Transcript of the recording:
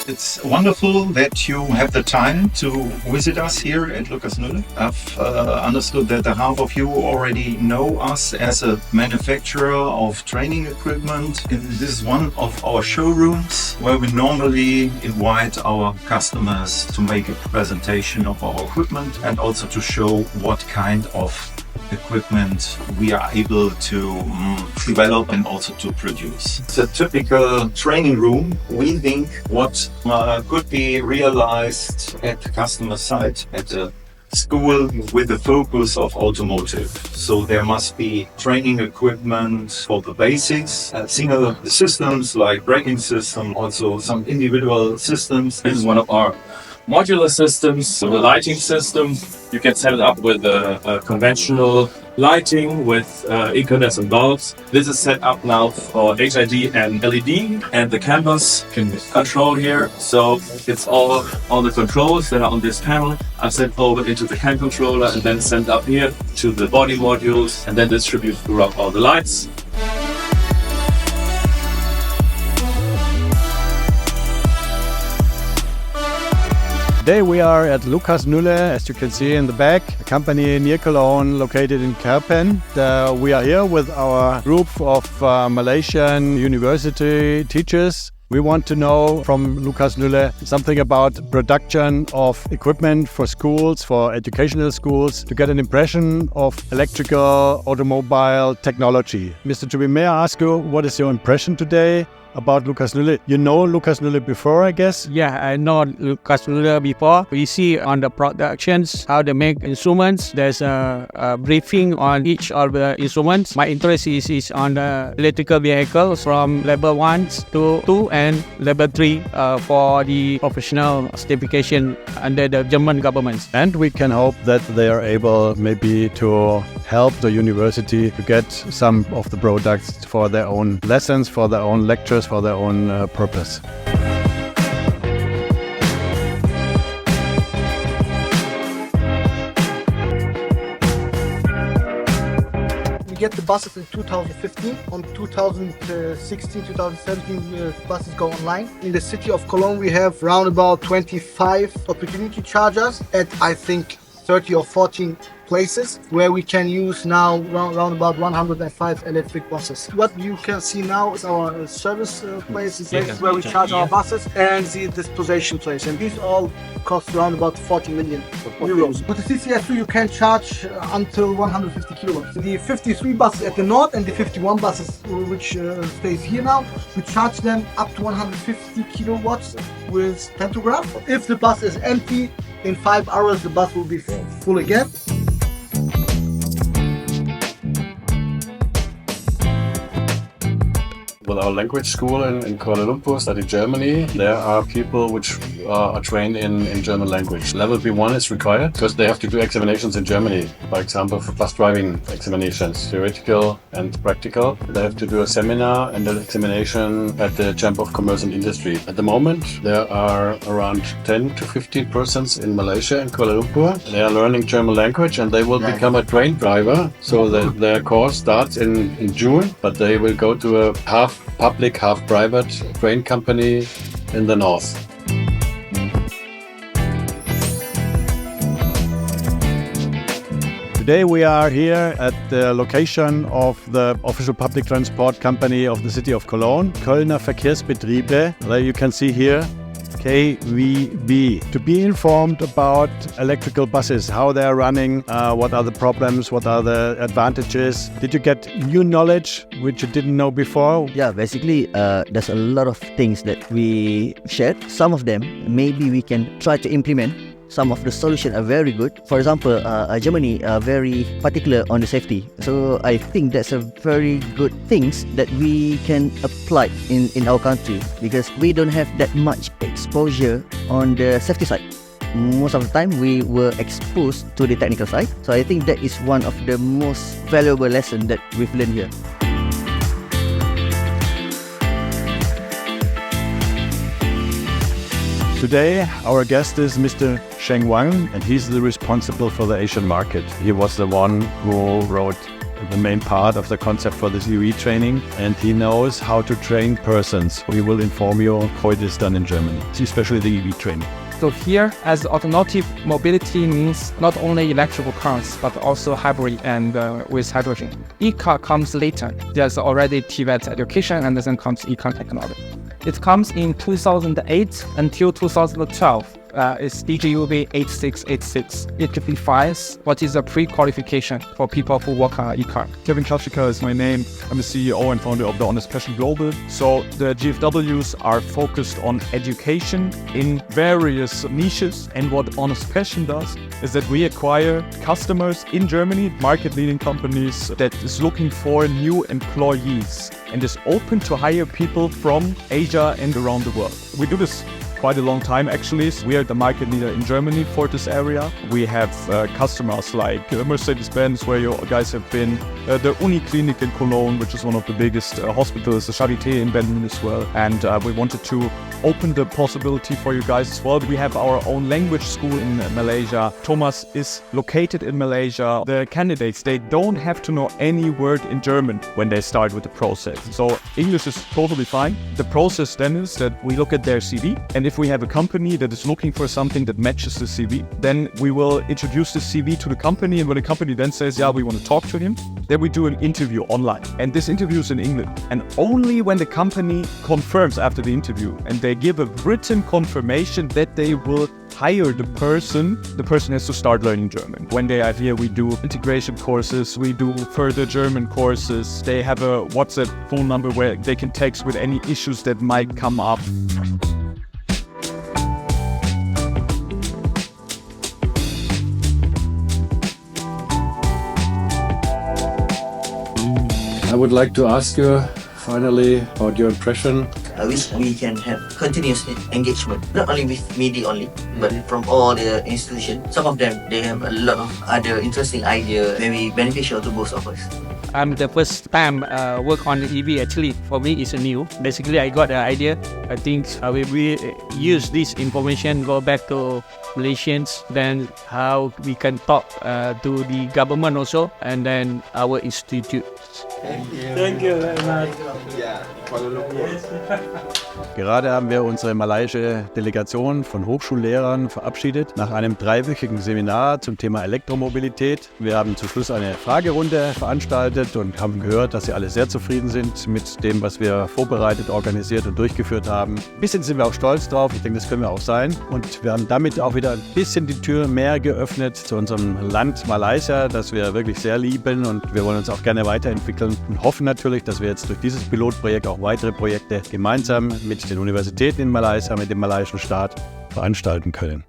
It's wonderful that you have the time to visit us here at Lucas Nulle. I've understood that the half of you already know us as a manufacturer of training equipment. And this is one of our showrooms where we normally invite our customers to make a presentation of our equipment and also to show what kind of equipment we are able to develop and also to produce. It's a typical training room. We think what could be realized at the customer site at a school with the focus of automotive. So there must be training equipment for the basics, single systems like braking system, also some individual systems. This is one of our modular systems, the lighting system. You can set it up with a conventional lighting with incandescent bulbs. This is set up now for HID and LED, and the canvas control here. So it's all the controls that are on this panel are sent over into the CAN controller and then sent up here to the body modules and then distributed throughout all the lights. Today we are at Lucas Nulle, as you can see in the back, a company near Cologne located in Kerpen. We are here with our group of Malaysian university teachers. We want to know from Lucas Nulle something about production of equipment for schools, for educational schools, to get an impression of electrical automobile technology. Mr. Chubi, may I ask you, what is your impression today about Lucas Nulle? You know Lucas Nulle before, I guess? Yeah, I know Lucas Nulle before. We see on the productions how they make instruments. There's a briefing on each of the instruments. My interest is on the electrical vehicles from level 1 to 2 and level 3 for the professional certification under the German government. And we can hope that they are able maybe to help the university to get some of the products for their own lessons, for their own lectures, for their own purpose. We get the buses in 2015. On 2016, 2017, buses go online. In the city of Cologne, we have around about 25 opportunity chargers at, I think, 30 or 14 places where we can use now around about 105 electric buses. What you can see now is our service places where we charge our buses and the disposition place. And these all cost around about 40 million euros. With the CCS2 you can charge until 150 kilowatts. The 53 buses at the north and the 51 buses which stays here now, we charge them up to 150 kilowatts with pantograph. If the bus is empty, in 5 hours the bus will be full again. With our language school in Kuala Lumpur, study Germany, there are people which are trained in German language. Level B1 is required because they have to do examinations in Germany. For example, for bus driving examinations, theoretical and practical. They have to do a seminar and an examination at the Chamber of Commerce and Industry. At the moment, there are around 10 to 15 persons in Malaysia and Kuala Lumpur. They are learning German language and they will become a train driver. So their course starts in June, but they will go to a half public, half private train company in the north. Today we are here at the location of the official public transport company of the city of Cologne, Kölner Verkehrsbetriebe. There you can see here KVB. To be informed about electrical buses, how they are running, what are the problems, what are the advantages. Did you get new knowledge which you didn't know before? Yeah, basically there's a lot of things that we shared. Some of them maybe we can try to implement. Some of the solutions are very good. For example, Germany are very particular on the safety. So I think that's a very good things that we can apply in our country because we don't have that much exposure on the safety side. Most of the time we were exposed to the technical side. So I think that is one of the most valuable lessons that we've learned here. Today, our guest is Mr. Sheng Wang, and he's the responsible for the Asian market. He was the one who wrote the main part of the concept for this EV training, and he knows how to train persons. We will inform you how it is done in Germany, especially the EV training. So here, as automotive mobility means not only electrical cars, but also hybrid and with hydrogen. E-car comes later. There's already TVET education, and then comes e-car technology. It comes in 2008 until 2012. It's DGUV 8686. It defines what is a pre-qualification for people who work on e-car. Kevin Kalschika is my name. I'm the CEO and founder of the HonestPassion Global. So the GFWs are focused on education in various niches. And what HonestPassion does is that we acquire customers in Germany, market-leading companies that is looking for new employees and is open to hire people from Asia and around the world. We do this quite a long time actually. We are the market leader in Germany for this area. We have customers like Mercedes-Benz, where you guys have been, the Uniklinik in Cologne, which is one of the biggest hospitals, the Charité in Berlin as well. And we wanted to open the possibility for you guys as well. We have our own language school in Malaysia. Thomas is located in Malaysia. The candidates, they don't have to know any word in German when they start with the process. So English is totally fine. The process then is that we look at their CV, and if we have a company that is looking for something that matches the CV, then we will introduce the CV to the company, and when the company then says, yeah, we want to talk to him, then we do an interview online. And this interview is in English. And only when the company confirms after the interview and they give a written confirmation that they will hire the person has to start learning German. When they are here, we do integration courses, we do further German courses. They have a WhatsApp phone number where they can text with any issues that might come up. I would like to ask you finally about your impression. I wish we can have continuous engagement, not only with media only, but from all the institutions. Some of them, they have a lot of other interesting ideas, maybe beneficial to both of us. I'm the first time work on the EV. Actually, for me, it's new. Basically, I got the idea. I think we use this information, go back to Malaysians, then how we can talk to the government also, and then our institutes. Thank you very much. Gerade haben wir unsere malaysische Delegation von Hochschullehrern verabschiedet nach einem 3-wöchigen Seminar zum Thema Elektromobilität. Wir haben zum Schluss eine Fragerunde veranstaltet und haben gehört, dass sie alle sehr zufrieden sind mit dem, was wir vorbereitet, organisiert und durchgeführt haben. Ein bisschen sind wir auch stolz drauf, ich denke, das können wir auch sein. Und wir haben damit auch wieder ein bisschen die Tür mehr geöffnet zu unserem Land Malaysia, das wir wirklich sehr lieben, und wir wollen uns auch gerne weiterentwickeln und hoffen natürlich, dass wir jetzt durch dieses Pilotprojekt auch weitere Projekte gemeinsam mit den Universitäten in Malaysia, mit dem malaysischen Staat veranstalten können.